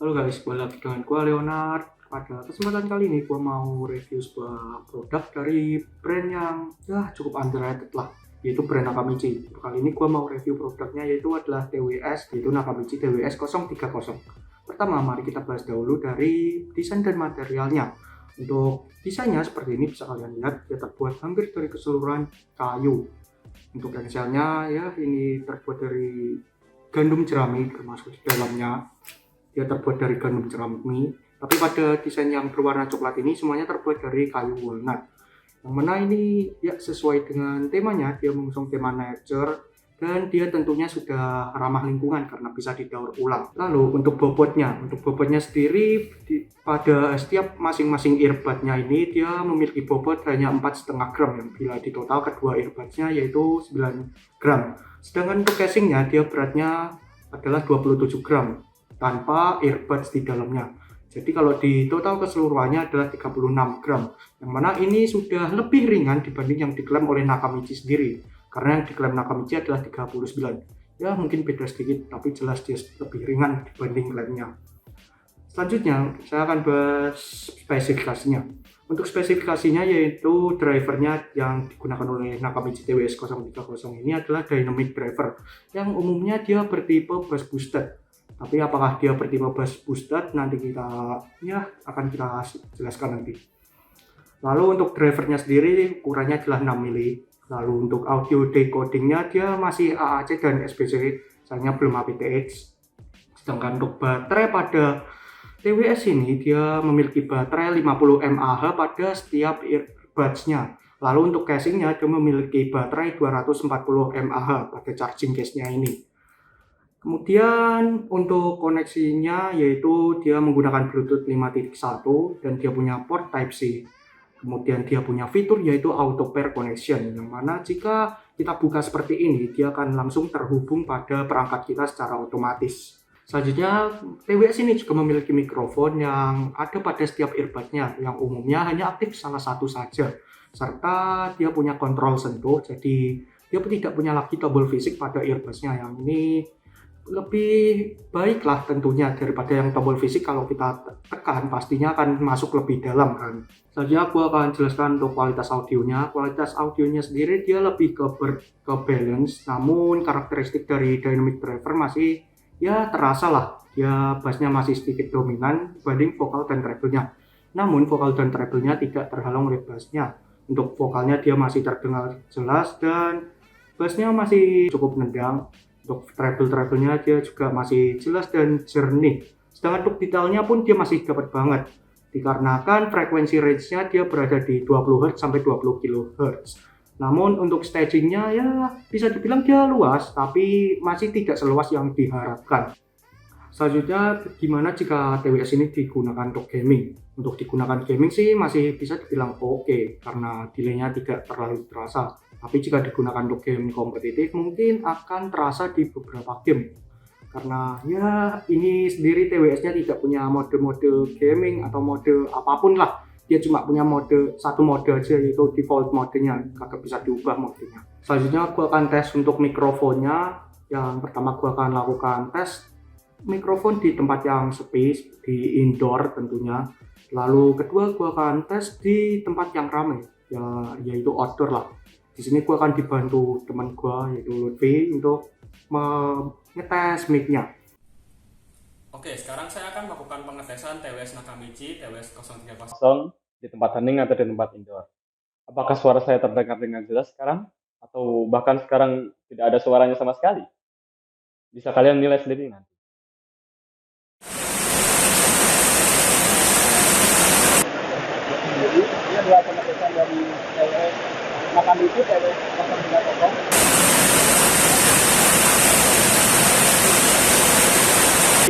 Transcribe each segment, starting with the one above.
Halo guys, balik lagi dengan gua Leonard. Pada kesempatan kali ini gua mau review sebuah produk dari brand yang cukup underrated lah, yaitu brand Nakamichi. Kali ini gua mau review produknya yaitu adalah TWS, yaitu Nakamichi TWS 030. Pertama, mari kita bahas dahulu dari desain dan materialnya. Untuk desainnya seperti ini bisa kalian lihat, dia terbuat hampir dari keseluruhan kayu. Untuk engselnya ya ini terbuat dari gandum jerami termasuk di dalamnya. Dia terbuat dari gandum jerami, tapi pada desain yang berwarna coklat ini semuanya terbuat dari kayu walnut. Yang mana ini ya sesuai dengan temanya, dia mengusung tema nature dan dia tentunya sudah ramah lingkungan karena bisa didaur ulang. Lalu untuk bobotnya sendiri pada setiap masing-masing earbudnya ini dia memiliki bobot hanya 4,5 gram yang bila di total kedua earbudnya yaitu 9 gram. Sedangkan untuk casingnya dia beratnya adalah 27 gram tanpa earbuds di dalamnya. Jadi kalau di total keseluruhannya adalah 36 gram, yang mana ini sudah lebih ringan dibanding yang diklaim oleh Nakamichi sendiri. Karena yang diklaim Nakamichi adalah 39. Ya mungkin beda sedikit, tapi jelas dia lebih ringan dibanding klaimnya. Selanjutnya, saya akan bahas spesifikasinya. Untuk spesifikasinya yaitu drivernya yang digunakan oleh Nakamichi TWS 030 ini adalah dynamic driver, yang umumnya dia bertipe bus boosted. Tapi apakah dia bertipe bus boosted nanti akan kita jelaskan nanti. Lalu untuk drivernya sendiri ukurannya adalah 6 mili. Lalu untuk audio decodingnya dia masih AAC dan SBC, sayangnya belum aptX. Sedangkan untuk baterai pada TWS ini dia memiliki baterai 50 mAh pada setiap earbuds-nya. Lalu untuk casingnya dia memiliki baterai 240 mAh pada charging case-nya ini. Kemudian untuk koneksinya yaitu dia menggunakan Bluetooth 5.1 dan dia punya port Type-C. Kemudian dia punya fitur yaitu auto pair connection, yang mana jika kita buka seperti ini dia akan langsung terhubung pada perangkat kita secara otomatis. Selanjutnya TWS ini juga memiliki mikrofon yang ada pada setiap earbudnya, yang umumnya hanya aktif salah satu saja. Serta dia punya kontrol sentuh, jadi dia tidak punya lagi tombol fisik pada earbudsnya, yang ini lebih baik lah tentunya daripada yang tombol fisik. Kalau kita tekan pastinya akan masuk lebih dalam kan. Selanjutnya aku akan jelaskan untuk kualitas audionya. Kualitas audionya sendiri dia lebih ke balance, namun karakteristik dari dynamic driver masih ya terasa lah. Dia bassnya masih sedikit dominan dibanding vokal dan treble-nya. Namun vokal dan treble-nya tidak terhalang oleh bassnya. Untuk vokalnya dia masih terdengar jelas dan bassnya masih cukup nendang. Untuk treble-nya dia juga masih jelas dan jernih. Sedangkan untuk detailnya pun dia masih dapat banget. Dikarenakan frekuensi range-nya dia berada di 20 Hz sampai 20 kHz. Namun untuk stagingnya ya bisa dibilang dia luas, tapi masih tidak seluas yang diharapkan. Selanjutnya, gimana jika TWS ini digunakan untuk gaming? Untuk digunakan gaming sih masih bisa dibilang oke, karena delay-nya tidak terlalu terasa. Tapi jika digunakan untuk game kompetitif mungkin akan terasa di beberapa game. Karena ya ini sendiri TWS-nya tidak punya mode-mode gaming atau mode apapun lah. Dia cuma punya satu mode aja, yaitu default modenya, kagak bisa diubah modenya. Selanjutnya aku akan tes untuk mikrofonnya. Yang pertama aku akan lakukan tes mikrofon di tempat yang sepi, di indoor tentunya. Lalu kedua aku akan tes di tempat yang ramai, yaitu outdoor lah. Di sini gue akan dibantu teman gue yaitu Lutfi untuk mengetes mic-nya. Oke, sekarang saya akan melakukan pengetesan TWS Nakamichi TWS 030. Kosong di tempat hening atau di tempat indoor. Apakah suara saya terdengar dengan jelas sekarang? Atau bahkan sekarang tidak ada suaranya sama sekali? Bisa kalian nilai sendiri nanti. Jadi, ini adalah pengetesan dari TWS Nakamichi TWS 030.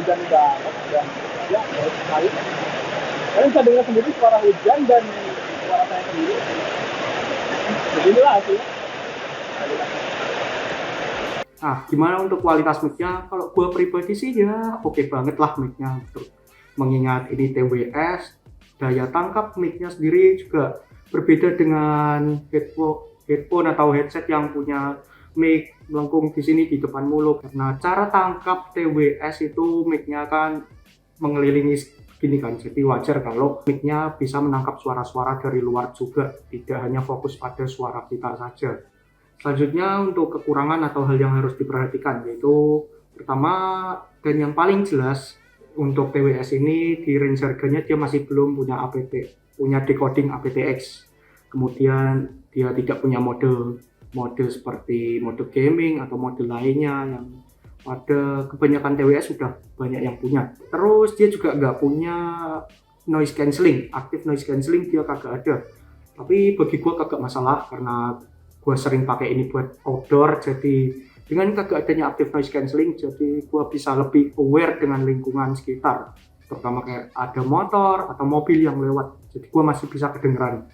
Hujan banget dan ya baik sekali. Kalian bisa dengar sendiri suara hujan dan suara saya sendiri. Beginilah hasilnya. Nah, gimana untuk kualitas mic-nya? Kalau gue pribadi sih ya oke banget lah mic-nya. Mengingat ini TWS, daya tangkap mic-nya sendiri juga berbeda dengan headphone atau headset yang punya mic melengkung di sini di depan mulut. Karena cara tangkap TWS itu mic-nya kan mengelilingi gini kan, jadi wajar kalau mic-nya bisa menangkap suara-suara dari luar juga, tidak hanya fokus pada suara kita saja. Selanjutnya untuk kekurangan atau hal yang harus diperhatikan, yaitu pertama dan yang paling jelas untuk TWS ini di range harganya dia masih belum punya punya decoding aptX. Kemudian dia tidak punya mode seperti mode gaming atau mode lainnya yang pada kebanyakan TWS sudah banyak yang punya. Terus dia juga nggak punya noise cancelling, aktif noise cancelling dia kagak ada. Tapi bagi gua kagak masalah karena gua sering pakai ini buat outdoor, jadi dengan kagak adanya aktif noise cancelling jadi gua bisa lebih aware dengan lingkungan sekitar, terutama kayak ada motor atau mobil yang lewat, jadi gua masih bisa kedengeran.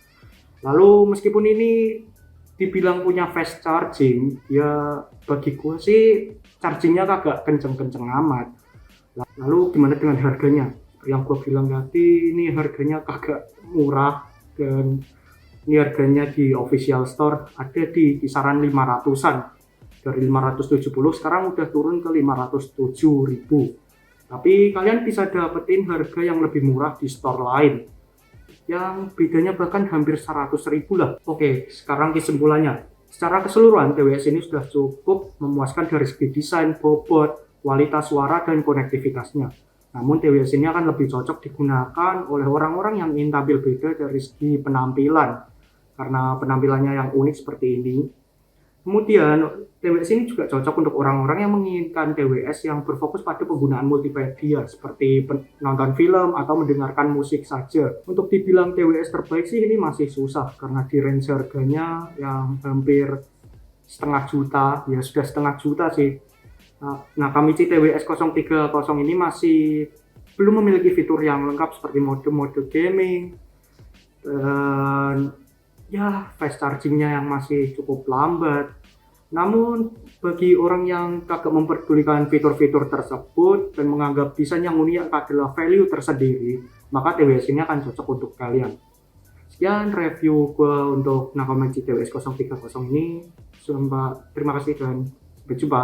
Lalu meskipun ini dibilang punya fast charging, ya bagi gue sih chargingnya kagak kenceng-kenceng amat. Lalu gimana dengan harganya? Yang gue bilang tadi, ini harganya kagak murah, dan ini harganya di official store ada di kisaran 500-an. Dari 570 sekarang udah turun ke 507.000. Tapi kalian bisa dapetin harga yang lebih murah di store lain, yang bedanya bahkan hampir 100.000 lah. Oke, sekarang kesimpulannya. Secara keseluruhan, TWS ini sudah cukup memuaskan dari segi desain, bobot, kualitas suara, dan konektivitasnya. Namun TWS ini akan lebih cocok digunakan oleh orang-orang yang ingin tampil beda dari segi penampilan, karena penampilannya yang unik seperti ini. Kemudian TWS ini juga cocok untuk orang-orang yang menginginkan TWS yang berfokus pada penggunaan multimedia seperti nonton film atau mendengarkan musik saja. Untuk dibilang TWS terbaik sih ini masih susah karena di range harganya yang hampir setengah juta, ya sudah setengah juta sih. Nakamichi TWS 030 ini masih belum memiliki fitur yang lengkap seperti mode gaming, dan ya fast chargingnya yang masih cukup lambat. Namun bagi orang yang kagak memperdulikan fitur-fitur tersebut dan menganggap desain yang unik adalah value tersendiri, maka TWS ini akan cocok untuk kalian. Sekian review gue untuk Nakamichi TWS 030 ini. Terima kasih dan sampai jumpa.